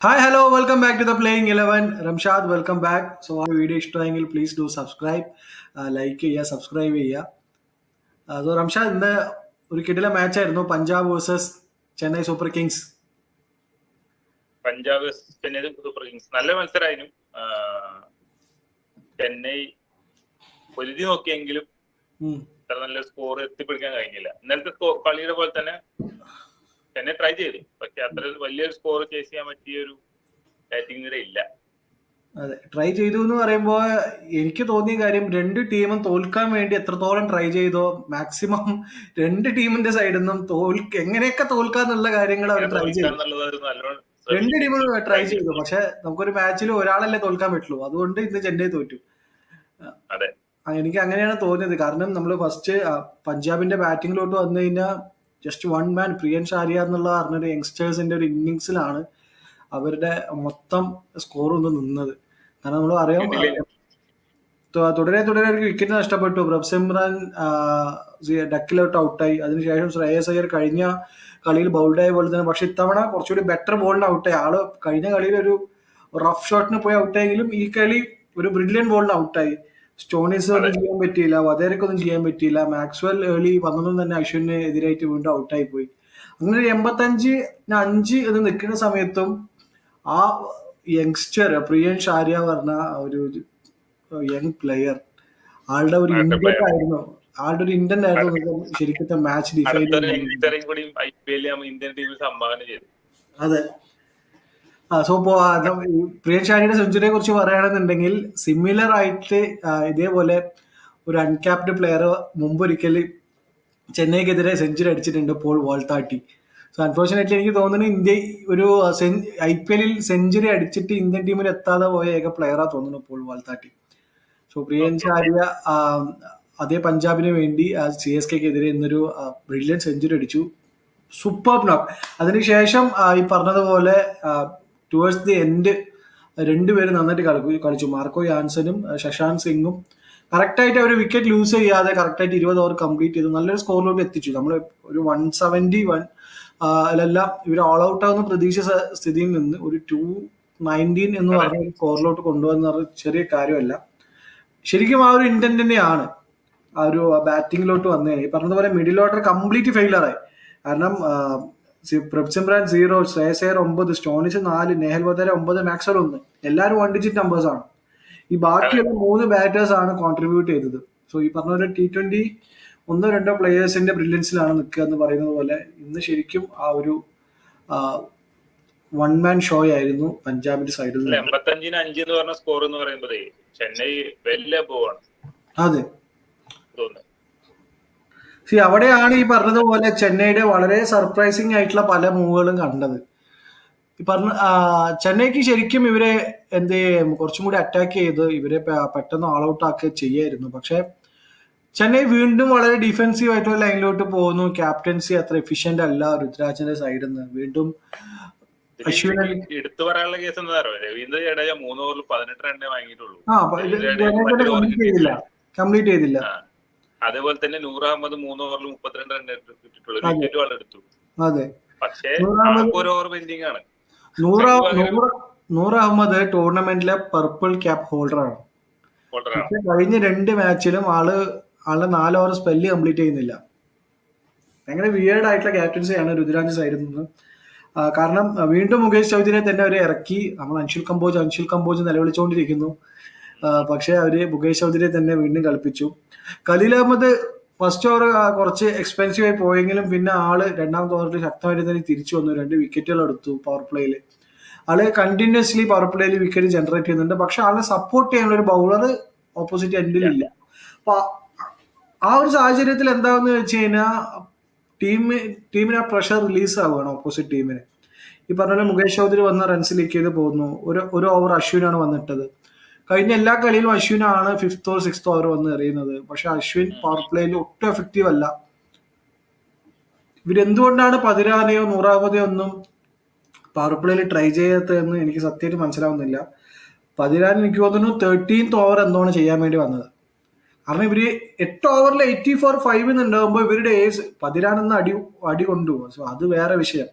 Hi, hello, welcome back to the Playing 11. Ramshad, welcome back. So, ആ video ഇഷ്ടമായെങ്കിൽ please do subscribe, like ചെയ്യുക, subscribe ചെയ്യുക. So Ramshad, ഇന്ന് ഒരു കിടില മാച്ചായിരുന്നു Punjab versus Chennai Super Kings. Punjab Chennai Super Kings നല്ല മത്സരമായിരുന്നു. ചെന്നൈ പൊരുതി നോക്കിയെങ്കിലും അത്ര നല്ല സ്കോർ എത്തിപ്പിടിക്കാൻ കഴിഞ്ഞില്ല. ഇന്നലത്തെ കളിയുടെ പോലെ തന്നെ ചെന്നൈ ട്രൈ ചെയ്തു, പക്ഷെ അത്ര വലിയൊരു സ്കോർ ചേസ് ചെയ്യാൻ പറ്റിയ ഒരു ബാറ്റിംഗ് നിര ഇല്ല. അതെ, ട്രൈ ചെയ്തു എന്ന് പറയുമ്പോൾ എനിക്ക് തോന്നിയ കാര്യം, രണ്ട് ടീമും തോൽക്കാൻ വേണ്ടി എത്രത്തോളം ട്രൈ ചെയ്തോ മാക്സിമം രണ്ട് ടീമിന്റെ സൈഡിൽ നിന്നും എങ്ങനെയൊക്കെ തോൽക്കാന്നുള്ള കാര്യങ്ങൾ അവർ ട്രൈ ചെയ്തു. രണ്ട് ടീമും ട്രൈ ചെയ്തു, പക്ഷെ നമുക്കൊരു മാച്ചിൽ ഒരാളല്ലേ തോൽക്കാൻ പറ്റുള്ളൂ. അതുകൊണ്ട് ഇന്ന് ചെന്നൈ തോറ്റു. എനിക്ക് അങ്ങനെയാണ് തോന്നിയത്. കാരണം നമ്മൾ ഫസ്റ്റ് പഞ്ചാബിന്റെ ബാറ്റിങ്ങിലോട്ട് വന്നു കഴിഞ്ഞാൽ ജസ്റ്റ് വൺ മാൻ പ്രിയൻഷ് ആര്യ എന്നുള്ള പറഞ്ഞൊരു യങ്സ്റ്റേഴ്സിന്റെ ഒരു ഇന്നിങ്സിലാണ് അവരുടെ മൊത്തം സ്കോർ ഒന്ന് നിന്നത്. കാരണം നമ്മൾ അറിയാം, തുടരെ അവർക്ക് വിക്കറ്റ് നഷ്ടപ്പെട്ടു. പ്രഭ്സിമ്രാൻ ഡക്കിലോട്ട് ഔട്ടായി. അതിനുശേഷം ശ്രേയസ് അയ്യർ കഴിഞ്ഞ കളിയിൽ ബൗൾഡായ പോലെ തന്നെ, പക്ഷെ ഇത്തവണ കുറച്ചുകൂടി ബെറ്റർ ബോളിന് ഔട്ടായി. ആള് കഴിഞ്ഞ കളിയിൽ ഒരു റഫ് ഷോട്ടിന് പോയി ഔട്ടായെങ്കിലും ഈ കളി ഒരു ബ്രില്യൻ ബോളിന് ഔട്ടായി. സ്റ്റോണിസ് ഒന്നും ചെയ്യാൻ പറ്റിയില്ല, വധേരക്കൊന്നും ചെയ്യാൻ പറ്റിയില്ല. മാക്സ്വെൽ ഏർലി വന്നതും തന്നെ അശ്വിന് എതിരായിട്ട് വീണ്ടും ഔട്ടായി പോയി. അങ്ങനെ 85-5 എന്ന് നിൽക്കുന്ന സമയത്തും ആ യങ്സ്റ്റർ പ്രിയൻഷ് ആര്യ പറഞ്ഞ ഒരു യങ് പ്ലെയർ, ആളുടെ ഒരു ഇന്റന്റ് ആയിരുന്നു. ആളുടെ ഒരു ഇന്റന്റ് ആയിരുന്നു ശരിക്കത്തെ മാച്ച് ഡിഫൈൻ. അതെ. സോ പ്രിയൻഷ് ആര്യയുടെ സെഞ്ചുറിയെ കുറിച്ച് പറയുകയാണെന്നുണ്ടെങ്കിൽ, സിമിലർ ആയിട്ട് ഇതേപോലെ ഒരു അൺക്യാപ്ഡ് പ്ലെയർ മുമ്പൊരിക്കൽ ചെന്നൈക്കെതിരെ സെഞ്ചുറി അടിച്ചിട്ടുണ്ട്, പോൾ വോൾത്താട്ടി. സോ അൺഫോർച്ചുനേറ്റ്ലി എനിക്ക് തോന്നുന്നു ഇന്ത്യ ഒരു IPL സെഞ്ചുറി അടിച്ചിട്ട് ഇന്ത്യൻ ടീമിൽ എത്താതെ പോയ ഏക പ്ലെയറാ തോന്നുന്നു പോൾ വോൾത്താട്ടി. സോ പ്രിയൻഷ് ആര്യ അതേ പഞ്ചാബിന് വേണ്ടി CSKക്കെതിരെ ഇന്നൊരു ബ്രില്യൻ സെഞ്ചുറി അടിച്ചു. സൂപ്പർ നോക്ക്. അതിനുശേഷം ഈ പറഞ്ഞതുപോലെ ടുവേഴ്സ് ദി എൻഡ് രണ്ടുപേരും നന്നായിട്ട് കളിച്ചു. മാർക്കോ യാൻസനും ശശാന്ത് സിംഗും കറക്റ്റായിട്ട് അവർ വിക്കറ്റ് ലൂസ് ചെയ്യാതെ കറക്റ്റായിട്ട് 20 ഓവർ കംപ്ലീറ്റ് ചെയ്തു. നല്ലൊരു സ്കോറിലോട്ട് എത്തിച്ചു. നമ്മൾ ഒരു 171 അതെല്ലാം ഇവർ ഓൾ ഔട്ട് ആവുന്ന പ്രതീക്ഷ സ്ഥിതിയിൽ നിന്ന് ഒരു 219 എന്ന് പറഞ്ഞ സ്കോറിലോട്ട് കൊണ്ടുവന്ന ചെറിയ കാര്യമല്ല. ശരിക്കും ആ ഒരു ഇന്റന്റ് തന്നെയാണ് ആ ഒരു ബാറ്റിങ്ങിലോട്ട് വന്നേ. ഈ പറഞ്ഞതുപോലെ മിഡിൽ ഓർഡർ കംപ്ലീറ്റ് ഫെയിലറായി. കാരണം പ്രഭ്സിമ്രാൻ 0, ശ്രേയസ് അയ്യർ 9, സ്റ്റോണിസ് 4, നെഹൽ വധേര 9, മാക്സ്വെൽ 1. എല്ലാവരും 1 ഡിജിറ്റ് നമ്പേഴ്സ് ആണ്. ഈ ബാക്കിയുള്ള 3 ബാറ്റേഴ്സ് ആണ് കോൺട്രിബ്യൂട്ട് ചെയ്തത്. സോ ഈ പറഞ്ഞ പോലെ T20 ഒന്നോ രണ്ടോ പ്ലേയേഴ്സിന്റെ ബ്രില്യൻസിലാണ് നിൽക്കുക എന്ന് പറയുന്നത് പോലെ ഇന്ന് ശരിക്കും ആ ഒരു വൺ മാൻ ഷോ ആയിരുന്നു പഞ്ചാബിന്റെ സൈഡിൽ നിന്ന്. 85-5 എന്ന് പറഞ്ഞ സ്കോർ എന്ന് പറയുമ്പോൾ ചെന്നൈ വലിയ പോവാണ്. അതെ, അവിടെയാണ് ഈ പറഞ്ഞതുപോലെ ചെന്നൈയുടെ വളരെ സർപ്രൈസിങ് ആയിട്ടുള്ള പല മൂവുകളും കണ്ടത്. ഈ പറഞ്ഞ ചെന്നൈക്ക് ശരിക്കും ഇവരെ എന്ത് കുറച്ചും കൂടി അറ്റാക്ക് ചെയ്ത് ഇവരെ പെട്ടെന്ന് ഓൾ ഔട്ട് ആക്കുക ചെയ്യായിരുന്നു. പക്ഷെ ചെന്നൈ വീണ്ടും വളരെ ഡിഫെൻസീവ് ആയിട്ടുള്ള ലൈനിലോട്ട് പോകുന്നു. ക്യാപ്റ്റൻസി അത്ര എഫിഷ്യന്റ് അല്ല രുദ്രാജിന്റെ സൈഡിൽ നിന്ന്. വീണ്ടും എടുത്തു പറയാനുള്ള കേസ് എന്താ പറയുക, രവീന്ദ്ര ജഡേജ 3 ഓവറിൽ 18 റണ്ണേ വാങ്ങിയിട്ടുള്ളൂ, കംപ്ലീറ്റ് ചെയ്തില്ല. അതേപോലെ തന്നെ നൂർ അഹമ്മദ് 3 ഓവറിൽ 32 റൺ കിട്ടിയിട്ടുള്ളൂ, വിക്കറ്റ് വളരെ എടുത്തു. അതെ, പക്ഷേ ഒരു ഓവർ പെൻഡിങ് ആണ്. നൂർ അഹമ്മദ് ടൂർണമെന്റിലെ പർപ്പിൾ ക്യാപ്പ് ഹോൾഡറാണ്. കഴിഞ്ഞ 2 മാച്ചിലും ആളുടെ 4 ഓവർ സ്പെല്ല് കംപ്ലീറ്റ് ചെയ്യുന്നില്ല. ഭയങ്കര വിയേർഡ് ആയിട്ടുള്ള ക്യാപ്റ്റൻസിയാണ് രുദ്രാജ് സൈഡിൽ നിന്ന്. കാരണം വീണ്ടും മുകേഷ് ചൗധരിയെ തന്നെ അവരെ ഇറക്കി. നമ്മൾ അൻഷുൽ കമ്പോജ് നിലവിളിച്ചുകൊണ്ടിരിക്കുന്നു. പക്ഷെ അവര് മുകേഷ് ചൗധരിയെ തന്നെ വീണ്ടും കളിപ്പിച്ചു. ഖലീൽ അഹമ്മദ് ഫസ്റ്റ് ഓവർ കുറച്ച് എക്സ്പെൻസീവ് ആയി പോയെങ്കിലും പിന്നെ ആള് രണ്ടാമത്തെ ഓവറിൽ ശക്തമായിട്ട് തന്നെ തിരിച്ചു വന്നു. 2 വിക്കറ്റുകൾ എടുത്തു പവർ പ്ലേയിൽ. ആള് കണ്ടിന്യൂസ്ലി പവർ പ്ലേയിൽ വിക്കറ്റ് ജനറേറ്റ് ചെയ്യുന്നുണ്ട്. പക്ഷെ ആളെ സപ്പോർട്ട് ചെയ്യാനുള്ള ഒരു ബൗളർ ഓപ്പോസിറ്റ് എൻഡിലില്ല. അപ്പൊ ആ ഒരു സാഹചര്യത്തിൽ എന്താണെന്ന് വെച്ച് കഴിഞ്ഞാൽ ടീമിന് ആ പ്രഷർ റിലീസ് ആവുകയാണ് ഓപ്പോസിറ്റ് ടീമിന്. ഈ പറഞ്ഞ പോലെ മുകേഷ് ചൗധരി വന്ന റൺസ് ലീക്ക് ചെയ്ത് പോകുന്നു. ഒരു ഓവർ അശ്വിനാണ് വന്നിട്ടത്. കഴിഞ്ഞ എല്ലാ കളിയിലും അശ്വിനാണ് 5th or 6th ഓവർ വന്ന് എറിയുന്നത്. പക്ഷെ അശ്വിൻ പവർ പ്ലേയിൽ ഒട്ടും എഫക്റ്റീവ് അല്ല. ഇവരെന്തുകൊണ്ടാണ് പതിരാനെയോ നൂറാമതെയോ ഒന്നും പവർ പ്ലേയിൽ ട്രൈ ചെയ്യാത്തതെന്ന് എനിക്ക് സത്യമായിട്ട് മനസ്സിലാവുന്നില്ല. പതിരാൻ എനിക്ക് തോന്നുന്നു 13th ഓവർ എന്താണ് ചെയ്യാൻ വേണ്ടി വന്നത്. കാരണം ഇവര് 8 ഓവറിൽ 84-5 എന്നുണ്ടാകുമ്പോൾ ഇവരുടെ പതിരാനെന്ന് അടി കൊണ്ടുപോകും. സോ അത് വേറെ വിഷയം.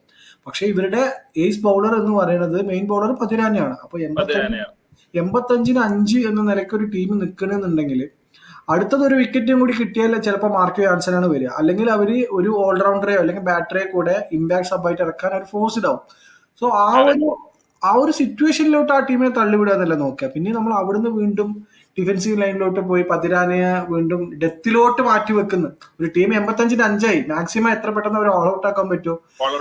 പക്ഷെ ഇവരുടെ ഏസ് ബൗളർ എന്ന് പറയുന്നത് മെയിൻ ബൗളർ പതിരാനയാണ്. അപ്പൊ 85-5 എന്ന നിലയ്ക്ക് ഒരു ടീം നിൽക്കണമെന്നുണ്ടെങ്കിൽ അടുത്തത് ഒരു വിക്കറ്റും കൂടി കിട്ടിയാൽ ചിലപ്പോൾ മാർക്കോ ജോൺസനാണ് വരിക. അല്ലെങ്കിൽ അവർ ഒരു ഓൾറൗണ്ടറെയോ അല്ലെങ്കിൽ ബാറ്ററെയോ കൂടെ ഇമ്പാക്ട് സബായിട്ട് ഇറക്കാൻ അവർ ഫോഴ്സ്ഡ് ആവും. സോ ആ ഒരു സിറ്റുവേഷനിലോട്ട് ആ ടീമിനെ തള്ളിവിടുക എന്നല്ല നോക്കുക. പിന്നെ നമ്മൾ അവിടുന്ന് വീണ്ടും ഡിഫൻസീവ് ലൈനിലോട്ട് പോയി പതിരാനയെ വീണ്ടും ഡെത്തിലോട്ട് മാറ്റി വെക്കുന്നു. ഒരു ടീം 85-5 മാക്സിമം എത്ര പെട്ടെന്ന് അവർ ഓൾ ഔട്ട് ആക്കാൻ പറ്റുമോ ഓൾ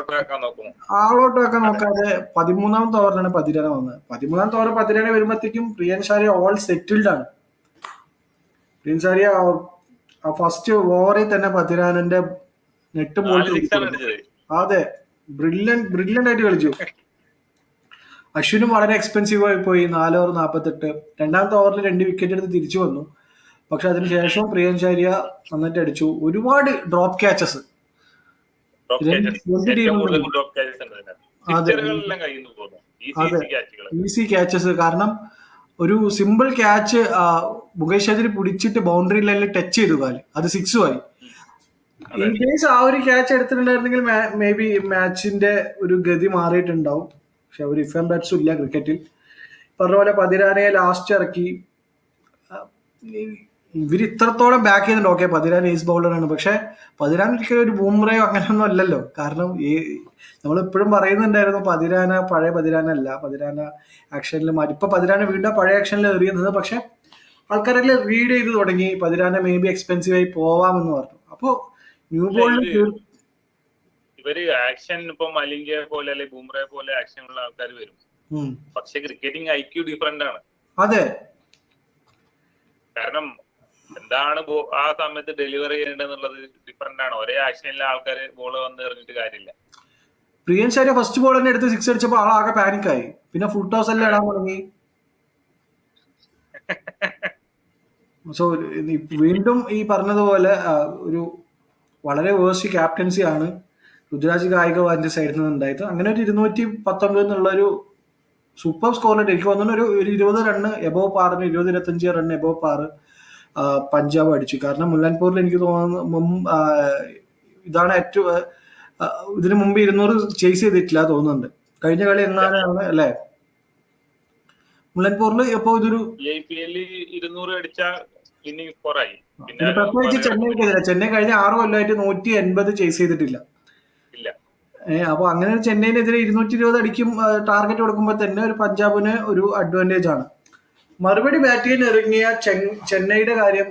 ഔട്ട് ആക്കാൻ നോക്കാതെ 13ാമത്തെ ഓവറിലാണ് പതിരാന വന്നത്. 13ാമത്തെ ഓവർ പതിരാന വരുമ്പോഴത്തേക്കും പ്രിയൻ ഷാരിയ ഓൾ സെറ്റിൽഡ് ആണ്. പ്രിയൻ ഷാരിയ ഫസ്റ്റ് ഓവറിൽ തന്നെ പതിരാനന്റെ നെറ്റ് ബോൾ അതെ ബ്രില്യന്റ് ആയിട്ട് കളിച്ചു. അശ്വിനും വളരെ എക്സ്പെൻസീവ് ആയി പോയി 4 ഓവർ 48. രണ്ടാമത്തെ ഓവറിൽ 2 വിക്കറ്റ് എടുത്ത് തിരിച്ചു വന്നു. പക്ഷെ അതിനുശേഷം പ്രിയൻ ഷാരിയ നന്നായിട്ട് അടിച്ചു. ഒരുപാട് ഡ്രോപ്പ് ക്യാച്ചസ്, ഈസി ക്യാച്ചസ്. കാരണം ഒരു സിമ്പിൾ ക്യാച്ച് മുകേഷ് ചൗധരി പിടിച്ചിട്ട് ബൗണ്ടറി ലൈനിൽ ടച്ച് ചെയ്തു കാല്, അത് 6 ആയി. ഇൻ കേസ് ആ ഒരു ക്യാച്ച് എടുത്തിട്ടുണ്ടായിരുന്നെങ്കിൽ മേ ബി മാച്ചിന്റെ ഒരു ഗതി മാറിയിട്ടുണ്ടാവും. പക്ഷെ ഒരു ഇഫ് ആൻഡ് ബാറ്റ്സും ഇല്ല ക്രിക്കറ്റിൽ. പറഞ്ഞ പോലെ പതിരാനയെ ലാസ്റ്റ് ഇറക്കി. ഇവർ ഇത്രത്തോളം ബാക്ക് ചെയ്യുന്നുണ്ട്. ഓക്കെ, പതിരാൻ ഏസ് ബൗളറാണ്, പക്ഷെ പതിരാൻ ഒരിക്കലും ഒരു ബൂംറയോ അങ്ങനെയൊന്നും അല്ലല്ലോ. കാരണം നമ്മളിപ്പോഴും പറയുന്നുണ്ടായിരുന്നു പതിരാന പഴയ പതിരാനല്ല, പതിരാന ആക്ഷനിൽ മാറ്റി. ഇപ്പൊ പതിരാന വീണ്ടും പഴയ ആക്ഷനിൽ എറിയുന്നത്. പക്ഷെ ആൾക്കാരെല്ലാം റീഡ് ചെയ്ത് തുടങ്ങി പതിരാന മേ ബി എക്സ്പെൻസീവ് ആയി പോവാമെന്ന് പറഞ്ഞു. അപ്പോ ന്യൂ ബോളിൽ ഇവര് ആക്ഷൻ ഇപ്പൊ മലിംഗയെ പോലെ അല്ലെങ്കിൽ ബൂംറയെ പോലെ ആക്ഷൻ ഉള്ള ആൾക്കാർ വരും. പക്ഷെ ക്രിക്കറ്റിംഗ് ഐക്യു ഡിഫറെന്റ് ആണ്. അതെ, കാരണം എന്താണ് ആ സമയത്ത് ഡെലിവറി ചെയ്യേണ്ടതെന്നുള്ളത് ഡിഫറെന്റ് ആണ്. ഒരേ ആക്ഷനിലെ ആൾക്കാർ ബോള് വന്ന് എറിഞ്ഞിട്ട് കാര്യമില്ല. പ്രിയൻ ഷാരിയ ഫസ്റ്റ് ബോൾ തന്നെ എടുത്ത് 6 അടിച്ചപ്പോൾ ആളാകെ പാനിക്കായി. പിന്നെ ഫുൾ ടോസ് എല്ലാം ഇടാൻ തുടങ്ങി. സോ വീണ്ടും ഈ പറഞ്ഞതുപോലെ ഒരു വളരെ വേഴ്സ്റ്റ് ക്യാപ്റ്റൻസി ആണ് ഋതുരാജ് ഗായികവാഡിന്റെ സൈഡിൽ നിന്ന് ഉണ്ടായത്. അങ്ങനെ ഒരു 219 എന്നുള്ള ഒരു സൂപ്പർ സ്കോറിൽ എനിക്ക് വന്നു ഒരു 20 റണ്ണ് എബോവ് പാറിന് 20-25 റണ്ണ് എബോവ് പാറ് പഞ്ചാബ് അടിച്ചു. കാരണം മുല്ലൻപൂരിൽ എനിക്ക് തോന്നുന്നു ഇതാണ് ഏറ്റവും ഇതിനു മുമ്പ് 200 ചേസ് ചെയ്തിട്ടില്ല തോന്നുന്നുണ്ട്. കഴിഞ്ഞ കളി എങ്ങാനാണ് അല്ലെ മുല്ലൻപൂരിൽ. ഇപ്പൊ ഇതൊരു പ്രത്യേകിച്ച് ചെന്നൈക്കെതിരെ ചെന്നൈ കഴിഞ്ഞ 6 കൊല്ലമായിട്ട് 180 ചേസ് ചെയ്തിട്ടില്ല. അപ്പൊ അങ്ങനെ ഒരു ചെന്നൈനെതിരെ 220 അടിക്കും ടാർഗറ്റ് കൊടുക്കുമ്പോൾ തന്നെ ഒരു പഞ്ചാബിന് ഒരു അഡ്വാൻറ്റേജ് ആണ്. മറുപടി ബാറ്റ് ചെയ്യാൻ ഇറങ്ങിയ ചെന്നൈയുടെ കാര്യം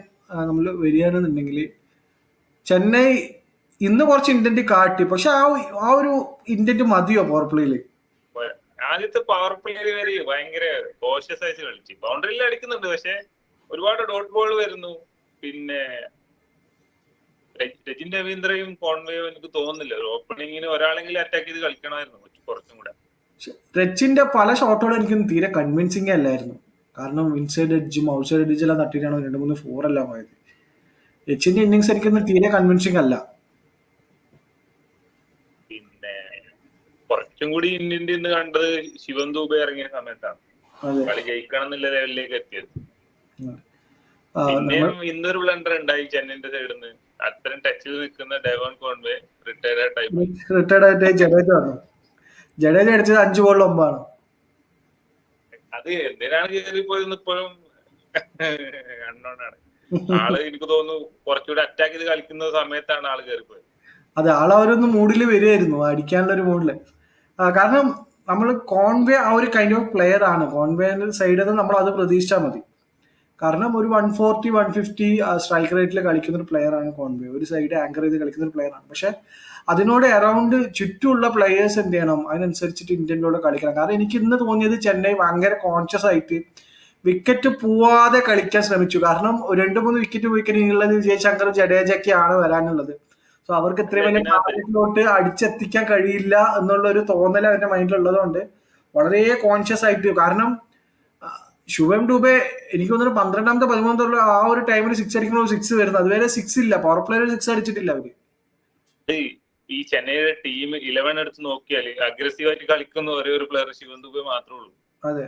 നമ്മൾ വരികയാണെന്നുണ്ടെങ്കിൽ ചെന്നൈ ഇന്ന് കുറച്ച് ഇന്റന്റ് കാട്ടി. പക്ഷെ ആ ഒരു ഇന്റന്റ് മതിയോ പവർ പ്ലേയില്? ആദ്യത്തെ പവർ പ്ലേയിൽ വരെ ഭയങ്കര കോഷ്യസ് ആയിട്ട് കളിച്ചു. ബൗണ്ടറിയിൽ അടിക്കുന്നുണ്ട്, പക്ഷെ ഒരുപാട് ഡോട്ട് ബോൾ വരുന്നു. പിന്നെ രജിൻ രവീന്ദ്രയും കോൺവേയോ എനിക്ക് തോന്നുന്നില്ല ഒരു ഓപ്പണിങ്ങിന് ഒരാളെങ്കിലും അറ്റാക്ക് ചെയ്ത് കളിക്കണമായിരുന്നു കുറച്ചും കൂടെ. രച്ചിന്റെ പല ഷോട്ടുകളും എനിക്കൊന്നും തീരെ കൺവിൻസിങ് അല്ലായിരുന്നു. കാരണം ഇൻസൈഡ് എഡ്ജും ഔട്ട്സൈഡ് എഡ്ജും എല്ലാം തട്ടിയിട്ടാണ് 2-3 4 എല്ലാം പോയത്. രച്ചിന്റെ ഇന്നിങ്സ് എനിക്കൊന്നും തീരെ കൺവിൻസിങ് അല്ല. പിന്നെ കുറച്ചും കൂടി ഇന്ത്യന്റെ ഇന്ന് കണ്ടത് ശിവം ദൂബെ ഇറങ്ങിയ സമയത്താണ് കളി ജയിക്കണം എന്നുള്ള ലെവലിലേക്ക് എത്തിയത്. പിന്നെയും ഇന്നൊരു ബ്ലണ്ടർ ഉണ്ടായി ചെന്നൈന്റെ സൈഡിൽ നിന്ന്. അത്രയും ടച്ചിൽ നിൽക്കുന്ന ഡെവോൺ കോൺവേ റിട്ടയർഡ് ആയിട്ട് ജഡേജ അടിച്ചത് 5 ബോളിൽ 9. അത് എന്തിനാണ് കയറി പോയെന്ന് ഇപ്പോഴും കണ്ടോണ്ടാണ്. ആള് എനിക്ക് തോന്നുന്നു കുറച്ചുകൂടി അറ്റാക്ക് ചെയ്ത് കളിക്കുന്ന സമയത്താണ് ആള് കയറിപ്പോയത്. അതെ, ആളവരൊന്ന് മൂഡില് വരികയായിരുന്നു, അടിക്കാനുള്ള ഒരു മൂഡില്. കാരണം നമ്മൾ കോൺവേ ആ ഒരു കൈൻഡ് ഓഫ് പ്ലെയർ ആണ്. കോൺവേന്റെ സൈഡിൽ നിന്ന് നമ്മൾ അത് പ്രതീക്ഷിച്ചാൽ മതി. കാരണം ഒരു 140-150 സ്ട്രൈക്ക് റേറ്റിൽ കളിക്കുന്ന ഒരു പ്ലെയർ ആണ് കോൺവേ. ഒരു സൈഡ് ആങ്കർ ചെയ്ത് കളിക്കുന്ന ഒരു പ്ലെയർ ആണ്. പക്ഷെ അതിനോട് അറൌണ്ട് ചുറ്റുമുള്ള പ്ലെയേഴ്സ് എന്ത് ചെയ്യണം, അതിനനുസരിച്ചിട്ട് ഇന്ത്യനിലൂടെ കളിക്കണം. കാരണം എനിക്ക് ഇന്ന് തോന്നിയത് ചെന്നൈ ഭയങ്കര കോൺഷ്യസ് ആയിട്ട് വിക്കറ്റ് പോവാതെ കളിക്കാൻ ശ്രമിച്ചു. കാരണം 2-3 വിക്കറ്റ് പോയി കഴിഞ്ഞുള്ളത് വിജയശങ്കർ ജഡേജയൊക്കെയാണ് വരാനുള്ളത്. സോ അവർക്ക് ഇത്രയും വലിയ ടാർഗറ്റിലോട്ട് അടിച്ചെത്തിക്കാൻ കഴിയില്ല എന്നുള്ള ഒരു തോന്നൽ അവരുടെ മൈൻഡിലുള്ളതുകൊണ്ട് വളരെ കോൺഷ്യസ് ആയിട്ട്. കാരണം ശുഭം ഡൂബെ എനിക്ക് തോന്നുന്നു 12ാമത്തെ 13ാമത്തെ ആ ഒരു ടൈമിൽ 6 അടിക്കുമ്പോൾ 6 വരുന്നത്. അതുവരെ 6 ഇല്ല, പവർ പ്ലേയിൽ 6 അടിച്ചിട്ടില്ല അവര്. ഈ ചെന്നൈയുടെ ടീം 11 എടുത്ത് നോക്കിയാൽ അഗ്രസീവ് ആയിട്ട് കളിക്കുന്ന ഒരേ ഒരു പ്ലെയർ ശിവം ദുബെ മാത്രമേ ഉള്ളൂ. അതെ,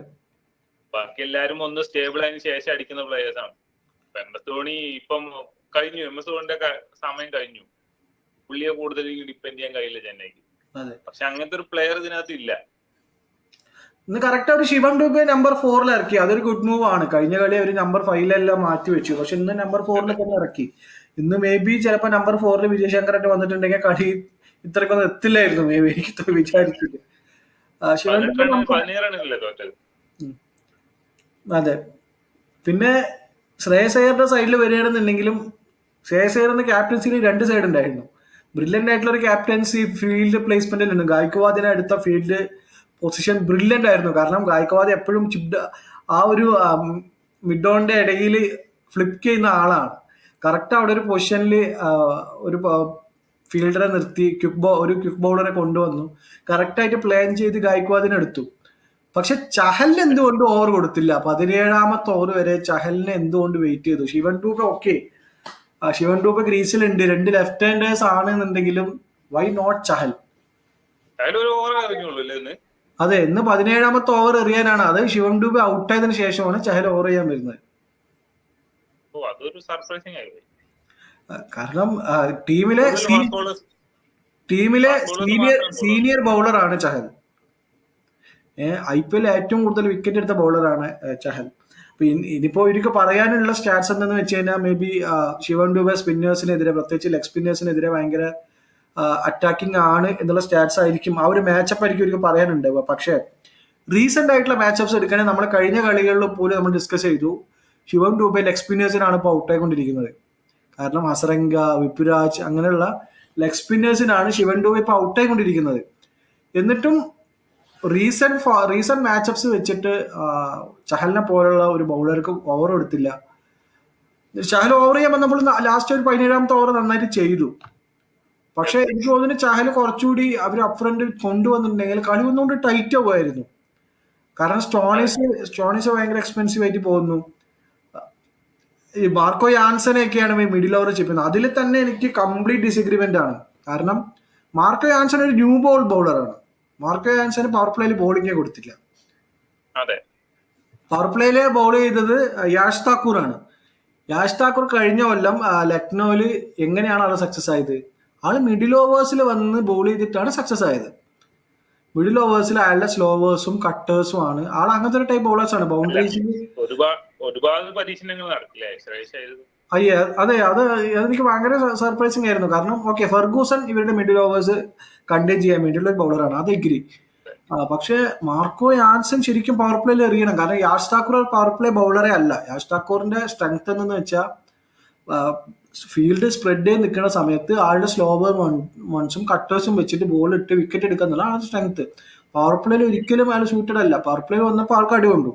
ബാക്കി എല്ലാരും ഒന്ന് സ്റ്റേബിൾ ആയതിനു ശേഷം അടിക്കുന്ന പ്ലെയേഴ്സ് ആണ്. MS ധോണി ഇപ്പം കഴിഞ്ഞു, MS ധോണിന്റെ സമയം കഴിഞ്ഞു. പുള്ളിയെ കൂടുതൽ ഡിപ്പെൻഡ് ചെയ്യാൻ കഴിയില്ല ചെന്നൈക്ക്. പക്ഷെ അങ്ങനത്തെ ഒരു പ്ലെയർ ഇതിനകത്ത് ഇല്ല. ഇന്ന് കറക്റ്റ് ഒരു ശിവൻ ഡൂബെ നമ്പർ 4 ഇറക്കി. അതൊരു ഗുഡ് മൂവ് ആണ്. കഴിഞ്ഞ കളി അവർ നമ്പർ 5 മാറ്റി വെച്ചു. പക്ഷെ ഇന്ന് നമ്പർ 4 തന്നെ ഇറക്കി. ഇന്ന് മേ ബി ചിലപ്പോൾ നമ്പർ 4 വിജയശങ്കറായിട്ട് വന്നിട്ടുണ്ടെങ്കിൽ കളി ഇത്രക്കൊന്നും എത്തില്ലായിരുന്നു. മേ ബി എനിക്ക് വിചാരിച്ചില്ല. ശിവൻ ഡൂബെ അതെ. പിന്നെ ശ്രേയസ് അയ്യരുടെ സൈഡിൽ വരികയാണെന്നുണ്ടെങ്കിലും ശ്രേയസ് അയ്യറിന്റെ ക്യാപ്റ്റൻസിയിൽ 2 സൈഡ് ഉണ്ടായിരുന്നു. ബ്രില്യൻ്റ് ആയിട്ടുള്ള ഒരു ക്യാപ്റ്റൻസി ഫീൽഡ് പ്ലേസ്മെന്റിലുണ്ട്. ഗായ്ക്വാദിനെ അടുത്ത ഫീൽഡ് പൊസിഷൻ ബ്രില്യൻ്റ് ആയിരുന്നു. കാരണം ഗായ്ക്വാദ് എപ്പോഴും ആ ഒരു മിഡ് ഓണിന്റെ ഇടയിൽ ഫ്ലിപ്പ് ചെയ്യുന്ന ആളാണ്. കറക്റ്റ് അവിടെ ഒരു പൊസിഷനിൽ ഒരു ഫീൽഡറെ നിർത്തി ഒരു ക്വിക്ക് ബൗളറെ കൊണ്ടുവന്നു. കറക്റ്റായിട്ട് പ്ലാൻ ചെയ്ത് ഗായ്ക്വാദിനെ എടുത്തു. പക്ഷെ ചഹലിന് എന്തുകൊണ്ട് ഓവർ കൊടുത്തില്ല? 17ാമത്തെ ഓവർ വരെ ചഹലിനെ എന്തുകൊണ്ട് വെയിറ്റ് ചെയ്തു? ശിവൻ ഡൂബെ ഓക്കെ, ശിവൻ ഡൂബെ ക്രീസിലുണ്ട്, 2 ലെഫ്റ്റ് ഹാൻഡേഴ്സ് ആണെന്നുണ്ടെങ്കിലും വൈ നോട്ട് ചഹൽ? അതെ, ഇന്ന് 17ാമത്തെ ഓവർ എറിയാനാണ്. അത് ശിവൻ ഡൂബെ ഔട്ടായതിനു ശേഷമാണ് ചഹൽ ഓവർ ചെയ്യാൻ വരുന്നത്. കാരണം ടീമിലെ സീനിയർ ബൗളറാണ് ചഹൽ. IPL ഏറ്റവും കൂടുതൽ വിക്കറ്റ് എടുത്ത ബൗളറാണ് ചഹൽ. അപ്പൊ ഇനിയിപ്പോ ഇവർക്ക് പറയാനുള്ള സ്റ്റാറ്റ്സ് എന്തെന്ന് വെച്ച് കഴിഞ്ഞാൽ മേ ബി ശിവൻ ഡൂബെ സ്പിന്നേഴ്സിനെതിരെ, പ്രത്യേകിച്ച് ലെഗ് സ്പിന്നേഴ്സിനെതിരെ ഭയങ്കര അറ്റാക്കിംഗ് ആണ് എന്നുള്ള സ്റ്റാറ്റ്സ് ആയിരിക്കും. ആ ഒരു മാച്ചപ്പ് ആയിരിക്കും ഇവർക്ക് പറയാനുണ്ടാവുക. പക്ഷേ റീസെന്റ് ആയിട്ടുള്ള മാച്ചപ്സ് എടുക്കുകയാണെങ്കിൽ നമ്മൾ കഴിഞ്ഞ കളികളിൽ പോലും നമ്മൾ ഡിസ്കസ് ചെയ്തു, ശിവൻ ഡൂബെ ലെഗ് സ്പിന്നേഴ്സിനാണ് ഇപ്പോൾ ഔട്ടായിക്കൊണ്ടിരിക്കുന്നത്. കാരണം ഹസരംഗ, വിപുരാജ് അങ്ങനെയുള്ള ലെഗ് സ്പിന്നേഴ്സിനാണ് ശിവൻ ഡൂബെ ഇപ്പോൾ ഔട്ടായിക്കൊണ്ടിരിക്കുന്നത്. എന്നിട്ടും റീസെന്റ് മാച്ചപ്സ് വെച്ചിട്ട് ചഹലിനെ പോലുള്ള ഒരു ബൗളർക്ക് ഓവർ എടുത്തില്ല. ചഹൽ ഓവർ ചെയ്യാൻ വന്നപ്പോൾ ലാസ്റ്റ് ഒരു 17ാമത്തെ ഓവർ നന്നായിട്ട് ചെയ്തു. പക്ഷെ എനിക്ക് തോന്നുന്നു ചഹൽ കുറച്ചുകൂടി അവർ അപ്രണ്ട് കൊണ്ടുവന്നിട്ടുണ്ടെങ്കിൽ കളി ഒന്നുകൊണ്ട് ടൈറ്റ് ആവുമായിരുന്നു. കാരണം സ്റ്റോണിസ് ഭയങ്കര എക്സ്പെൻസീവ് ആയിട്ട് പോകുന്നു. ഈ മാർക്കോ യാൻസനെയൊക്കെയാണ് മിഡിൽ ഓവർ ചെയ്യുന്നത്. അതിൽ തന്നെ എനിക്ക് കംപ്ലീറ്റ് ഡിസഗ്രിമെന്റ് ആണ്. കാരണം മാർക്കോ യാൻസൺ ഒരു ന്യൂ ബോൾ ബൗളറാണ്. മാർക്കോ യാൻസന് പവർ പ്ലേയിൽ ബോളിംഗേ കൊടുത്തില്ല. പവർ പ്ലേയില് ബോൾ ചെയ്തത് യാഷ് താക്കൂർ ആണ്. യാഷ് താക്കൂർ കഴിഞ്ഞ കൊല്ലം ലക്നൌവില് എങ്ങനെയാണ് ആള് സക്സസ് ആയത്? ആള് മിഡിൽ ഓവേഴ്സിൽ വന്ന് ബോൾ ചെയ്തിട്ടാണ് സക്സസ് ആയത്. മിഡിൽ ഓവേഴ്സിൽ അയാളുടെ സ്ലോവേഴ്സും കട്ടേഴ്സും ആണ്. ആൾ അങ്ങനത്തെ ഒരു ടൈപ്പ് ബൗളേഴ്സ് ആണ്. ബൗണ്ടറീസിൽ ഒരുപാട് പരീക്ഷണങ്ങൾ നടത്തില്ലേ? അതെ, അതെനിക്ക് ഭയങ്കര സർപ്രൈസിങ് ആയിരുന്നു. കാരണം ഓക്കെ, ഫെർഗൂസൺ ഇവരുടെ മിഡിൽ ഓവേഴ്സ് കണ്ടെയ്ൻ ചെയ്യാൻ വേണ്ടിയുള്ള ഒരു ബൗളറാണ്, അത് എഗ്രി. പക്ഷെ മാർക്കോ യാൻസൺ ശരിക്കും പവർ പ്ലേയിൽ എറിയണം. കാരണം യാഷ് താക്കൂർ പവർ പ്ലേ ബൗളറെ അല്ല. യാഷ് താക്കൂറിന്റെ സ്ട്രെങ്ത് എന്ന് വെച്ചാൽ ഫീൽഡ് സ്പ്രെഡ് ചെയ്ത് നിൽക്കുന്ന സമയത്ത് ആളുടെ സ്ലോവർ വൺസും കട്ടേഴ്സും വെച്ചിട്ട് ബോൾ ഇട്ട് വിക്കറ്റ് എടുക്കുക എന്നുള്ളതാണ് ആളുടെ സ്ട്രെങ്ത്. പവർ പ്ലേയിൽ ഒരിക്കലും അയാൾ സൂട്ടഡ് അല്ല. പവർ പ്ലേയിൽ വന്നപ്പോൾ ആൾക്ക് അടി കൊണ്ടു.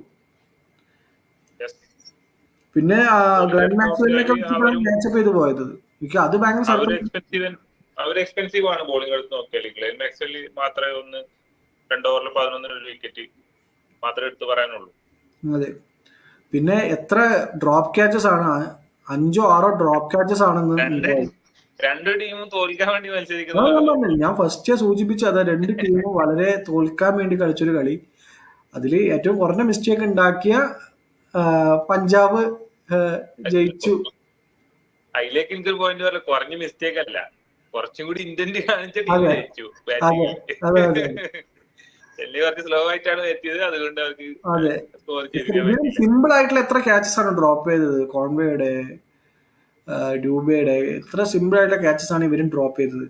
പിന്നെ ഗ്ലെൻ മാക്സ്വെല്ലിനൊക്കെ മാച്ചപ്പ് ചെയ്ത് പോയത് എനിക്ക് അത് ഭയങ്കര എക്സ്പെൻസീവ് ആണ്. ബോളിംഗ് എടുത്ത് നോക്കിയാൽ ഗ്ലെൻ മാക്സ്വെൽ മാത്രമേ 2 ഓവറിൽ 11 വിക്കറ്റ് മാത്രമേ എടുത്ത് പറയാനുള്ളൂ. അതെ. പിന്നെ എത്ര ഡ്രോപ്പ് ക്യാച്ചസ് ആണ്? 5 or 6 ഡ്രോപ്പ് ക്യാച്ചസ് ആണെന്ന് 2 ടീമും തോൽക്കാൻ വേണ്ടി മത്സരിക്കുന്നത്. ഞാൻ ഫസ്റ്റ് സൂചിപ്പിച്ചു അതാ, 2 ടീമും വളരെ തോൽക്കാൻ വേണ്ടി കളിച്ചൊരു കളി. അതിൽ ഏറ്റവും കുറഞ്ഞ മിസ്റ്റേക്ക് ഉണ്ടാക്കിയ പഞ്ചാബ് ജയിച്ചു. അതിലേക്ക് എനിക്കൊരു പോയിന്റ് പറയാം, കുറഞ്ഞ മിസ്റ്റേക്ക് അല്ല, കുറച്ചും കൂടി ഇന്റന്റ് കാണിച്ച ടീം ജയിച്ചു. ചെന്നൈ കുറച്ച് സ്ലോ ആയിട്ടാണ് എത്തിയത്, അതുകൊണ്ട് അവർക്ക് സ്കോർ ചെയ്തില്ല. സിമ്പിൾ ആയിട്ടുള്ള എത്ര ക്യാച്ചസ് ആണ് ഡ്രോപ്പ് ചെയ്തത്? കോൺവേയുടെ, ഡ്യൂബയുടെ എത്ര സിമ്പിൾ ആയിട്ടുള്ള ക്യാച്ചസ് ആണ് ഇവരും ഡ്രോപ്പ് ചെയ്തത്.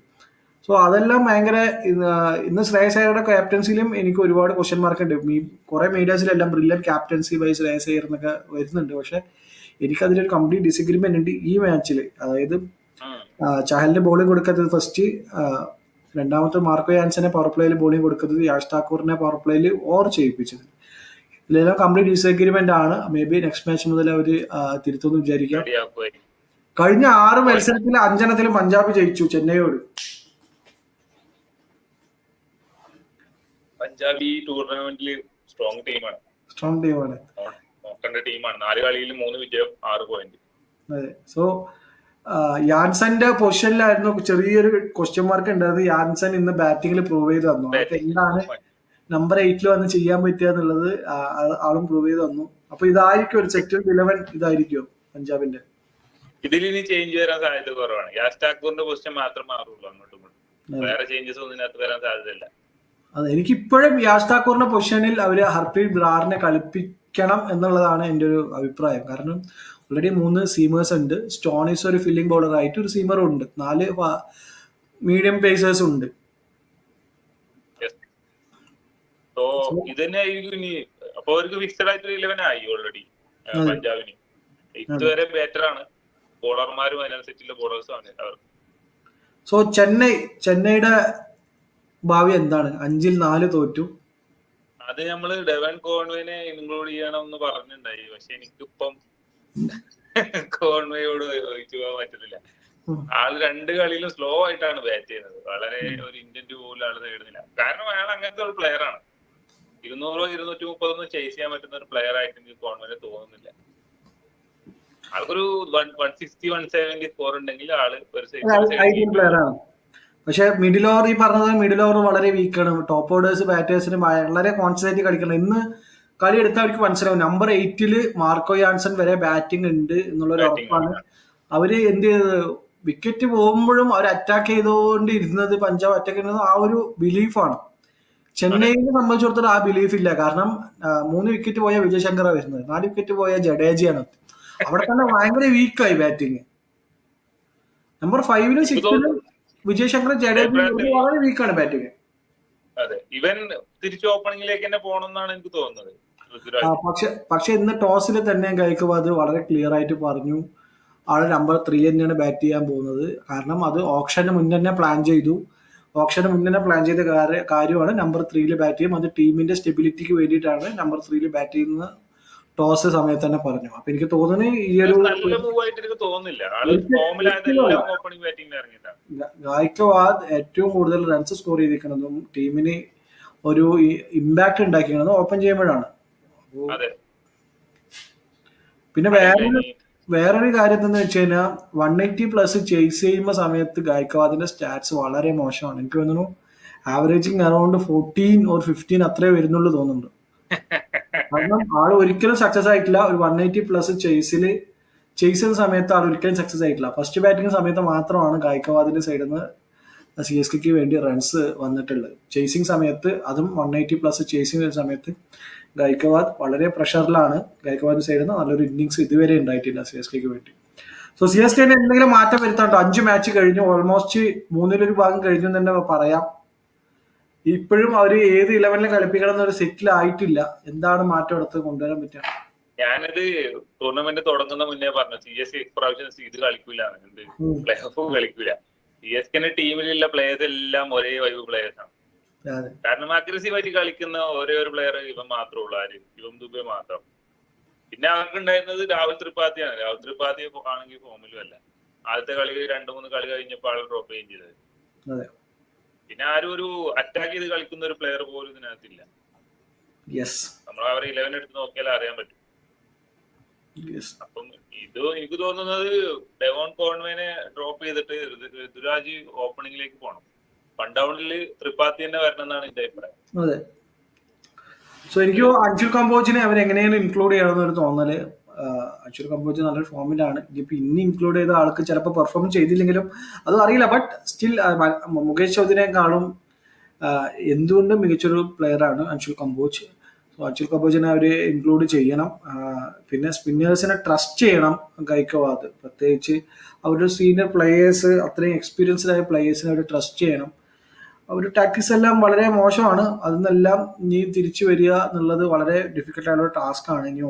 സോ അതെല്ലാം ഭയങ്കര ഇന്ന് ശ്രേയസ് അയ്യരുടെ ക്യാപ്റ്റൻസിലും എനിക്ക് ഒരുപാട് ക്വസ്റ്റ്യൻ മാർക്ക് ഉണ്ട്. കുറെ മീഡിയാസിലെല്ലാം brilliant captaincy by Shreyas Iyer എന്നൊക്കെ വരുന്നുണ്ട്. പക്ഷെ എനിക്കതിലൊരു കംപ്ലീറ്റ് ഡിസഗ്രിമെന്റ് ഉണ്ട് ഈ മാച്ചിൽ. അതായത് ചഹലിന് ബോളിംഗ് കൊടുക്കാത്തത് ഫസ്റ്റ്, രണ്ടാമത്തെ മാർക്കോ യാൻസനെ പവർ പ്ലേയിൽ ബോളിംഗ് കൊടുക്കുന്നത്, യാഷ് താക്കൂറിനെ പവർ പ്ലേയിൽ ഓവർ ചെയ്യിപ്പിച്ചത്. ഇതിലെല്ലാം കംപ്ലീറ്റ് ഡിസഗ്രിമെന്റ് ആണ്. മേ ബി നെക്സ്റ്റ് മാച്ച് മുതൽ അവർ തിരുത്തുമെന്ന് വിചാരിക്കാം. കഴിഞ്ഞ 6 മത്സരത്തിൽ 5 പഞ്ചാബ് ജയിച്ചു ചെന്നൈയോട്. പഞ്ചാബ് ഈ ടൂർണമെന്റിൽ സ്ട്രോങ് ടീമാണ്. നോക്കേണ്ട ടീമാണ്. 4 കളിയിൽ 3 വിജയം 6 പോയിന്റ്. അതെ. സോ യാൻസന്റെ പൊസിഷനിലായിരുന്നു ചെറിയൊരു ക്വസ്റ്റ്യൻ മാർക്ക് ഉണ്ടായത്. യാൻസൺ ഇന്ന് ബാറ്റിംഗിൽ പ്രൂവ് ചെയ്ത് തന്നു. എന്താണ് നമ്പർ 8 വന്ന് ചെയ്യാൻ പറ്റുക എന്നുള്ളത് ആളും പ്രൂവ് ചെയ്ത് തന്നു. അപ്പൊ ഇതായിരിക്കും ഒരു സെറ്റ് 11 ഇതായിരിക്കും പഞ്ചാബിന്റെ. ഇതിൽ ഇനി ചേഞ്ച് വരാൻ സാധ്യത കുറവാണ്. യാഷ് താക്കൂറിന്റെ പൊസിഷൻ മാത്രം മാറുള്ളൂ അങ്ങോട്ടും ഇങ്ങോട്ടും. വേറെ ചേഞ്ചസ് ഒന്നും ഇതിനകത്ത് വരാൻ സാധ്യതയില്ല. അതെ, എനിക്കിപ്പോഴും യാഷ് താക്കൂറിന്റെ പൊസിഷനിൽ അവര് ഹർപ്രീത് ബ്രാറിനെ കളിപ്പിക്കണം എന്നുള്ളതാണ് എൻ്റെ ഒരു അഭിപ്രായം. കാരണം ഓൾറെഡി 3 സീമേഴ്സ് ഉണ്ട്. സ്റ്റോണിസ് ഒരു ഫില്ലിംഗ് ബോളർ ആയിട്ട് ഒരു സീമറും ഉണ്ട്. 4 മീഡിയം പേസേഴ്സും ഉണ്ട്. സോ ഇത് തന്നെ ആയിരിക്കും ഇനി. അപ്പൊ അവർക്ക് ഫിക്സഡ് ആയിട്ട് 11 ആയി ഓൾറെഡി പഞ്ചാബിന്. ഇതുവരെ ബെറ്റർ ആണ് ബോളർമാരും അതിനനുസരിച്ചുള്ള ബോളേഴ്സും ആണ് അവർക്ക്. സോ ചെന്നൈയുടെ ഭാവി എന്താണ്? 5-4 തോറ്റു. അത് നമ്മള് ഡെവൻ കോൺവേനെ ഇൻക്ലൂഡ് ചെയ്യണം എന്ന് പറഞ്ഞിട്ടുണ്ടായി. പക്ഷെ എനിക്കിപ്പം കോൺവേയോട് ഒഴിച്ചു പോകാൻ പറ്റുന്നില്ല. ആള് 2 കളിയിലും സ്ലോ ആയിട്ടാണ് ബാറ്റ് ചെയ്യുന്നത്. വളരെ ഒരു ഇന്ത്യൻ പോലും ആള് നേടുന്നില്ല. കാരണം അയാൾ അങ്ങനത്തെ ഒരു പ്ലെയർ ആണ്. 200-230 ചേസ് ചെയ്യാൻ പറ്റുന്ന ഒരു പ്ലെയർ ആയിട്ട് എനിക്ക് കോൺവേനെ തോന്നുന്നില്ല. ആൾക്കൊരു 160-170 സ്കോർ ഉണ്ടെങ്കിൽ ആള് പ്ലെയർ ആണ്. പക്ഷെ മിഡിൽ ഓവർ, ഈ പറഞ്ഞത് മിഡിൽ ഓവർ വളരെ വീക്കാണ്. ടോപ്പ് ഓർഡേഴ്സ് ബാറ്റേഴ്സിന് വളരെ കോൺസെൻട്രേറ്റ് കളിക്കണം. ഇന്ന് കളി എടുത്താൽ അവർക്ക് മനസ്സിലാവും നമ്പർ 8 മാർക്കോ യാൻസൺ വരെ ബാറ്റിംഗ് ഉണ്ട് എന്നുള്ളൊരു ഉറപ്പാണ്. അവര് എന്ത് ചെയ്തത്, വിക്കറ്റ് പോകുമ്പോഴും അവർ അറ്റാക്ക് ചെയ്തുകൊണ്ടിരുന്നത്, പഞ്ചാബ് അറ്റാക്ക് ചെയ്യുന്നത് ആ ഒരു ബിലീഫാണ്. ചെന്നൈയെ സംബന്ധിച്ചിടത്തോളം ആ ബിലീഫ് ഇല്ല. കാരണം 3 വിക്കറ്റ് പോയ വിജയ് ശങ്കറാണ് വരുന്നത്, 4 വിക്കറ്റ് പോയ ജഡേജയാണ്. അവിടെ തന്നെ ഭയങ്കര വീക്കായി ബാറ്റിങ്. നമ്പർ 5-ലും 6-ലും വിജയ് ശങ്കർ, ജഡേജ വളരെ വീക്കാണ് ബാറ്റിങ്. അതെ, ഇവൻ തിരിച്ചു ഓപ്പണിംഗിലേക്ക് തന്നെ പോകണമെന്നാണ് എനിക്ക് തോന്നുന്നത്. പക്ഷെ ഇന്ന് ടോസിൽ തന്നെ ഗൈക്വാദ് വളരെ ക്ലിയർ ആയിട്ട് പറഞ്ഞു ആള് നമ്പർ 3 തന്നെയാണ് ബാറ്റ് ചെയ്യാൻ പോകുന്നത്. കാരണം അത് ഓപ്ഷന് മുന്നേ തന്നെ പ്ലാൻ ചെയ്തു. ഓപ്ഷന് മുന്നേ പ്ലാൻ ചെയ്ത കാര്യമാണ് നമ്പർ 3 ബാറ്റ് ചെയ്യും. അത് ടീമിന്റെ സ്റ്റെബിലിറ്റിക്ക് വേണ്ടിയിട്ടാണ് നമ്പർ 3 ബാറ്റ് ചെയ്യുന്നത് ടോസ് സമയത്ത് തന്നെ പറഞ്ഞു. അപ്പൊ എനിക്ക് തോന്നുന്നു ഈ ഒരു ഗായ്ക്കവാദ് ഏറ്റവും കൂടുതൽ റൺസ് സ്കോർ ചെയ്തിരിക്കുന്നതും ടീമിന് ഒരു ഇമ്പാക്ട് ഉണ്ടാക്കിയിരിക്കുന്നതും ഓപ്പൺ ചെയ്യുമ്പോഴാണ്. പിന്നെ വേറൊരു കാര്യം എന്താണെന്ന് വെച്ച് കഴിഞ്ഞാൽ 180+ ചേസ് ചെയ്യുന്ന സമയത്ത് ഗായ്ക്കവാദിന്റെ സ്റ്റാറ്റ്സ് വളരെ മോശമാണ്. എനിക്ക് തോന്നുന്നു ആവറേജിങ് അറൌണ്ട് 14 or 15 അത്രേ വരുന്നുള്ളൂ തോന്നുന്നുണ്ട്. കാരണം ആള് ഒരിക്കലും സക്സസ് ആയിട്ടില്ല. ഒരു 180+ ചേസ് ചെയ്യുന്ന സമയത്ത് ആൾ ഒരിക്കലും സക്സസ് ആയിട്ടില്ല. ഫസ്റ്റ് ബാറ്റിംഗ് സമയത്ത് മാത്രമാണ് ഗായ്ക്കവാദിന്റെ സൈഡിൽ നിന്ന് CSKക്ക് വേണ്ടി റൺസ് വന്നിട്ടുള്ളത്. ചേസിങ് സമയത്ത്, അതും 180+ ചേസിങ് സമയത്ത് ഗായ്ക്കവാദ് വളരെ പ്രഷറിലാണ്. ഗായ്ക്കവാദിന്റെ സൈഡിൽ നിന്ന് നല്ലൊരു ഇന്നിങ്സ് ഇതുവരെ ഉണ്ടായിട്ടില്ല CSKക്ക് വേണ്ടി. സോ CSKന് എന്തെങ്കിലും മാറ്റം വരുത്താണ്ടോ? 5 മാച്ച് കഴിഞ്ഞു, ഓൾമോസ്റ്റ് 1/3 ഭാഗം കഴിഞ്ഞു എന്ന് തന്നെ പറയാം. ഇപ്പോഴും അവര് ഏത് 11 കളിപ്പിക്കണം എന്നൊരു സെറ്റിൽ ആയിട്ടില്ല. എന്താണ് മാറ്റം എടുത്ത് കൊണ്ടുവരാൻ പറ്റുക? ഞാനത് ടൂർണമെന്റ് തുടങ്ങുന്ന മുന്നേ പറഞ്ഞു CSK ഇപ്രാവശ്യം ഇത് കളിക്കൂല, പ്ലേ ഓഫ് കളിക്കൂല. CSKന്റെ ടീമിലുള്ള പ്ലേയേഴ്സ് എല്ലാം ഒരേ വൈബ് പ്ലേയേഴ്സ് ആണ്. കാരണം അഗ്രസീവ് ആയിട്ട് കളിക്കുന്ന ഒരേ ഒരു പ്ലെയർ ഇവൻ മാത്രമേ ഉള്ളൂ. ആര്? ശിവം ദുബെ മാത്രം. പിന്നെ അവർക്ക് ഉണ്ടായിരുന്നത് രാഹുൽ ത്രിപാഠിയാണ്. രാഹുൽ ത്രിപാഠി ആണെങ്കിൽ ഫോമിലും അല്ല. ആദ്യത്തെ കളി 2-3 കളി കഴിഞ്ഞപ്പോൾ ആൾ ഡ്രോപ്പ് ചെയ്യുകയും ചെയ്തത്. പിന്നെ ആരും ഒരു അറ്റാക്ക് ചെയ്ത് കളിക്കുന്ന ഒരു പ്ലെയർ പോലും ഇതിനകത്തില്ല. നമ്മൾ അവരെ 11 എടുത്ത് നോക്കിയാൽ അറിയാൻ പറ്റും. അപ്പം ഇത് എനിക്ക് തോന്നുന്നത് ഡെവോൺ കോൺവേനെ ഡ്രോപ്പ് ചെയ്തിട്ട് ഋതുരാജ് ഓപ്പണിംഗിലേക്ക് പോകണം. പണ്ടൗണില് ത്രിപാഠി തന്നെ വരണം എന്നാണ് എന്റെ അഭിപ്രായം. അതെ. സോ എനിക്ക് അൻഷുൽ കമ്പോജിനെ അവരെങ്ങനെയാണ് ഇൻക്ലൂഡ് ചെയ്യണമെന്നൊരു തോന്നല്. അൻഷുൽ കമ്പോജ് നല്ലൊരു ഫോമിലാണ്. ഇതിപ്പോ ഇന്ന് ഇൻക്ലൂഡ് ചെയ്ത ആൾക്ക് ചിലപ്പോൾ പെർഫോം ചെയ്തില്ലെങ്കിലും അത് അറിയില്ല. ബട്ട് സ്റ്റിൽ മുകേഷ് ചൗധരിയെക്കാളും എന്തുകൊണ്ടും മികച്ചൊരു പ്ലെയർ ആണ് അൻഷുൽ കമ്പോജ്. സോ അൻഷുൽ കമ്പോജിനെ അവർ ഇൻക്ലൂഡ് ചെയ്യണം. പിന്നെ സ്പിന്നേഴ്സിനെ ട്രസ്റ്റ് ചെയ്യണം ഗൈക്വാദ്. പ്രത്യേകിച്ച് അവരുടെ സീനിയർ പ്ലെയേഴ്സ്, അത്രയും എക്സ്പീരിയൻസ്ഡ് ആയ പ്ലെയേഴ്സിനെ അവർ ട്രസ്റ്റ് ചെയ്യണം. ഒരു ടാക്ടിക്സ് എല്ലാം വളരെ മോശമാണ്. അതിനെല്ലാം ഇനി തിരിച്ചു വരിക എന്നുള്ളത് വളരെ ഡിഫിക്കൽട്ട് ആയുള്ള ടാസ്ക് ആണ്. ഇനി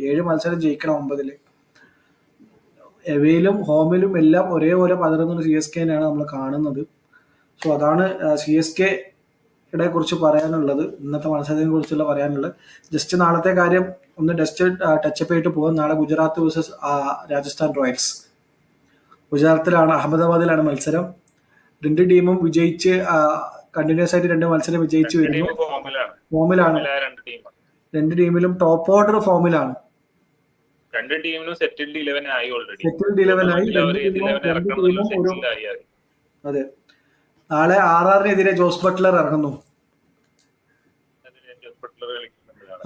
7 മത്സരം ജയിക്കണം 9. എവേയിലും ഹോമിലും എല്ലാം ഒരേപോലെ പതറുന്ന CSKനെയാണ് നമ്മൾ കാണുന്നത്. സോ അതാണ് CSKയുടെ കുറിച്ച് പറയാനുള്ളത്. ഇന്നത്തെ മത്സരത്തിനെ കുറിച്ചുള്ള പറയാനുള്ളത്. ജസ്റ്റ് നാളത്തെ കാര്യം ഒന്ന് ടച്ചപ്പ് ചെയ്തിട്ട് പോകും. നാളെ ഗുജറാത്ത് വേഴ്സസ് രാജസ്ഥാൻ റോയൽസ്. ഗുജറാത്തിലാണ്, അഹമ്മദാബാദിലാണ് മത്സരം. 2 ടീമും വിജയിച്ച് കണ്ടിന്യൂസ് ആയിട്ട് 2 മത്സരം വിജയിച്ച് വരുന്നു. ഫോമിലാണ്. 2 ടീമിലും ടോപ്പ് ഓർഡർ ഫോമിലാണ്. 2 ടീമിനും സെറ്റിൽഡ് 11 ആയി ഓൾറെഡി. സെറ്റിൽഡ് 11 ആയി. അതെ. നാളെ RRനെതിരെ ജോസ് ബട്ട്ലർ ഇറങ്ങുന്നു.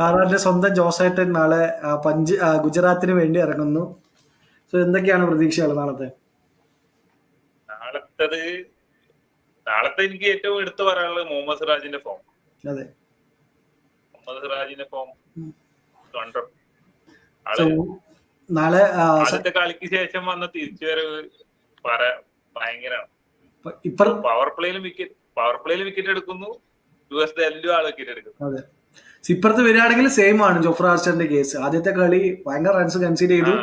RRന്റെ സ്വന്തം ജോസേട്ടൻ നാളെ ഗുജറാത്തിന് വേണ്ടി ഇറങ്ങുന്നു. സോ എന്തൊക്കെയാണ് പ്രതീക്ഷകൾ നാളത്തെ? നാളത്തെ എനിക്ക് ഏറ്റവും എടുത്തു പറയാനുള്ളത് മുഹമ്മദ് സിറാജിന്റെ ഫോം. അതെ, മുഹമ്മദ് സിറാജിന്റെ ഫോം കണ്ടോ? നാളെ ആദ്യത്തെ കളിക്ക് ശേഷം വന്ന തിരിച്ചുവരവ് ഭയങ്കരമാണ്. പവർ പ്ലേയിലും വിക്കറ്റ് എടുക്കുന്നു, യുഎസ് എല്ലും ആള് വിക്കറ്റ് എടുക്കുന്നു. അതെ, ഇപ്പുറത്ത് വരികയാണെങ്കിൽ സെയിം ആണ് ജോഫ്ര ആർച്ചറിന്റെ കേസ്. ആദ്യത്തെ കളി ഭയങ്കര റൺസ് കൺസീഡ് ചെയ്തു.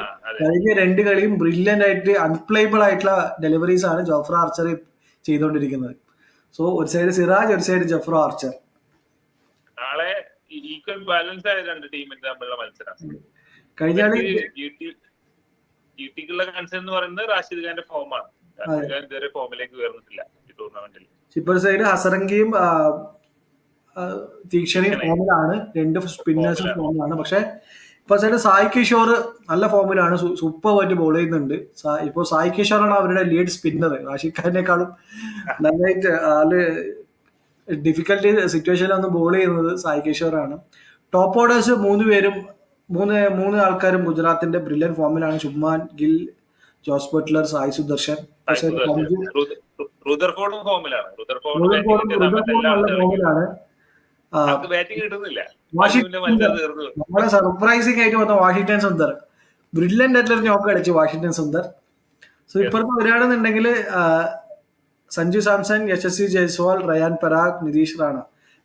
കഴിഞ്ഞ 2 കളിയും ബ്രില്യന്റ് ആയിട്ട് അൺപ്ലേബിൾ ആയിട്ടുള്ള ഡെലിവറീസ് ആണ് ജോഫ്ര ആർച്ചർ ചെയ്തുകൊണ്ടിരിക്കുന്നത്. സോ ഒരു സൈഡ് സിറാജ്, ഒരു സൈഡ് ജോഫ്ര ആർച്ചർ. നാളെ ഈക്വൽ ബാലൻസ് ആയ 2 ടീമിന്റെ തമ്മിലുള്ള മത്സരം. കഴിഞ്ഞ ജിടിക്കുള്ള കൺസേൺ എന്ന് പറയുന്നത് റാഷിദ് ഖാന്റെ ഫോമാണ്. റാഷിദ് ഖാൻ ഇതുവരെ ഫോമിലേക്ക് ഉയർന്നിട്ടില്ല ഈ ടൂർണമെന്റിൽ. ഇപ്പർ സൈഡ് ഹസറങ്കിയും തീക്ഷണയും ഫോമിലാണ്, 2 സ്പിന്നേഴ്സും ഫോമിലാണ്. പക്ഷെ ഇപ്പൊ സൈഡ് സായ് കിഷോർ നല്ല ഫോമിലാണ്, സൂപ്പറായിട്ട് ബോൾ ചെയ്യുന്നുണ്ട്. ഇപ്പൊ സായ് കിഷോറാണ് അവരുടെ ലീഡ് സ്പിന്നർ. റാഷിദ് ഖാനേക്കാളും നന്നായിട്ട് ഡിഫിക്കൽട്ട് സിറ്റുവേഷനിലൊന്നും ബോൾ ചെയ്യുന്നത് സായ് കിഷോറാണ്. ടോപ്പ് ഓർഡേഴ്സ് 3 പേരും 3 ആൾക്കാരും ഗുജറാത്തിന്റെ ബ്രില്യൻ ഫോമിലാണ്. Shubman Gill, Jos Buttler, Sai Sudharsan. റുദർഫോർഡും ഫോമിലാണ്. നമ്മളെ സർപ്രൈസിംഗ് ആയിട്ട് വന്ന വാഷിംഗ്ടൺ സുന്ദർ ബ്രില്യന്റ് ആയിട്ടുള്ള നോക്ക് കളിച്ചു വാഷിംഗ്ടൺ സുന്ദർ. സോ ഇപ്പുറത്ത് വരികയാണെന്നുണ്ടെങ്കിൽ സഞ്ജു സാംസൺ, യശസ്വി ജയ്സ്വാൾ, റയാൻ പരാഗ്, നിതീഷ് റാണ.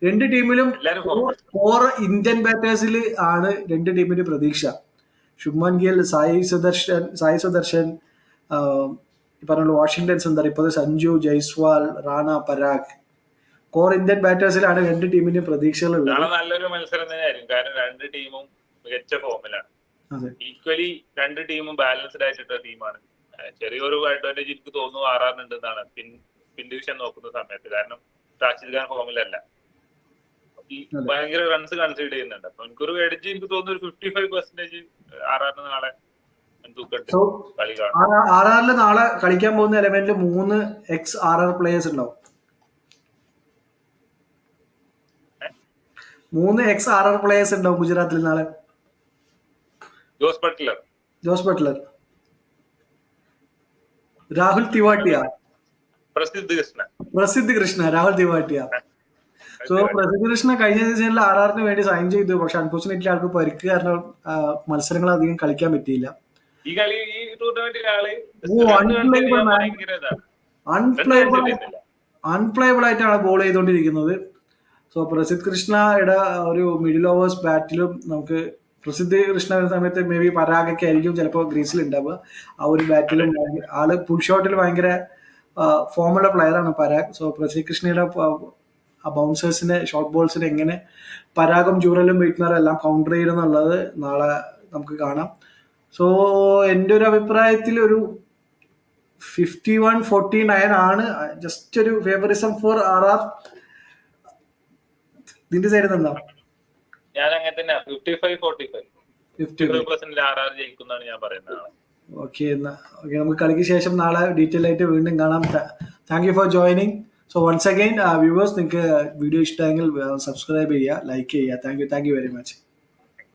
2 ടീമിലും 4 ഇന്ത്യൻ ബാറ്റേഴ്സിൽ ആണ് 2 ടീമിന്റെ പ്രതീക്ഷ. ശുഭ്മാൻ ഗിൽ, സായി സുദർശൻ, പറഞ്ഞ വാഷിംഗ്ടൺ സുന്ദർ, ഇപ്പോൾ സഞ്ജു, ജയ്സ്വാൾ, റാണ, പരാഗ്. കോർ ഇന്ത്യൻ ബാറ്റേഴ്സിലാണ് 2 ടീമിന്റെ പ്രതീക്ഷകളുള്ളത്. നല്ലൊരു മത്സരം തന്നെയായിരിക്കും. കാരണം 2 ടീമും മികച്ച ഫോമിലാണ്. ഈക്വലി 2 ടീമും ബാലൻസ്ഡ് ആയിട്ടുള്ള ടീമാണ്. ചെറിയൊരു അഡ്വാൻറ്റേജ് എനിക്ക് തോന്നുന്നു ആറാറുണ്ടെന്നാണ് പിൻ ഡിവിഷൻ നോക്കുന്ന സമയത്ത്. കാരണം റാഷിദ് ഖാൻ ഫോമിലല്ല, ഭയങ്കര റൺസ് കൺസീഡ് ചെയ്യുന്നുണ്ട്. അപ്പൊ എനിക്കൊരു എഡ്ജ് എനിക്ക് തോന്നുന്നു ഒരു 55% ആറാറിന് നാളെ കളി കാണും. ആറാറില് നാളെ കളിക്കാൻ പോകുന്ന എലമെന്റിൽ 3 എക്സ് ആർആർ പ്ലേയേഴ്സ് ഉണ്ടാവും. 3 എക്സ് ആർആർ പ്ലേയേഴ്സ് ഉണ്ടാവും ഗുജറാത്തിൽ നാളെ. Jos Buttler, Rahul Tewatia, Prasidh Krishna, Rahul Tewatia. So Prasidh Krishna കഴിഞ്ഞ സീസണിൽ ആർആറിന് വേണ്ടി സൈൻ ചെയ്തു. പക്ഷെ അൺഫോർച്ചുനേറ്റ്ലി ആൾക്ക് പരിക്ക് കാരണം മത്സരങ്ങൾ അധികം കളിക്കാൻ പറ്റിയില്ല. അൺപ്ലേബിൾ ആയിട്ടാണ് ബോൾ ചെയ്തുകൊണ്ടിരിക്കുന്നത്. സോ പ്രസിദ്ധ് കൃഷ്ണയുടെ ഒരു മിഡിൽ ഓവേഴ്സ് ബാറ്റിലും നമുക്ക് പ്രസിദ്ധ് കൃഷ്ണ വരുന്ന സമയത്ത് മേ ബി പരാഗൊക്കെ ആയിരിക്കും ചിലപ്പോൾ ഗ്രീസിൽ ഉണ്ടാവുക. ആ ഒരു ബാറ്റിലും ആള് പുൾ ഷോട്ടിൽ ഭയങ്കര ഫോമുള്ള പ്ലെയറാണ് പരാഗ്. സോ പ്രസിദ്ധ് കൃഷ്ണയുടെ ബൗൺസേഴ്സിനെ, ഷോർട്ട് ബോൾസിനെ എങ്ങനെ പരാഗും ജൂറലും വീട്ട്നറും എല്ലാം കൗണ്ടർ ചെയ്യുന്നുള്ളത് നാളെ നമുക്ക് കാണാം. സോ എൻ്റെ ഒരു അഭിപ്രായത്തിൽ ഒരു 51-49 ആണ്. ജസ്റ്റ് ഒരു ഫേവറിസം ഫോർ ആർആർ. നിന്റെ സൈഡിൽ നിന്നാ? ഞാൻ അങ്ങനെ തന്നെ 55-45 ആർആർ ജയിക്കുന്നാണ് ഞാൻ പറയുന്നത്. ഓക്കെ, നമുക്ക് കളിക്ക് ശേഷം നാളെ ഡീറ്റെയിൽ ആയിട്ട് വീണ്ടും കാണാം. Thank you for joining. So once again viewers, നിങ്ങൾക്ക് വീഡിയോ ഇഷ്ടമെങ്കിൽ സബ്സ്ക്രൈബ് ചെയ്യുക, ലൈക്ക് ചെയ്യുക. Thank you very much.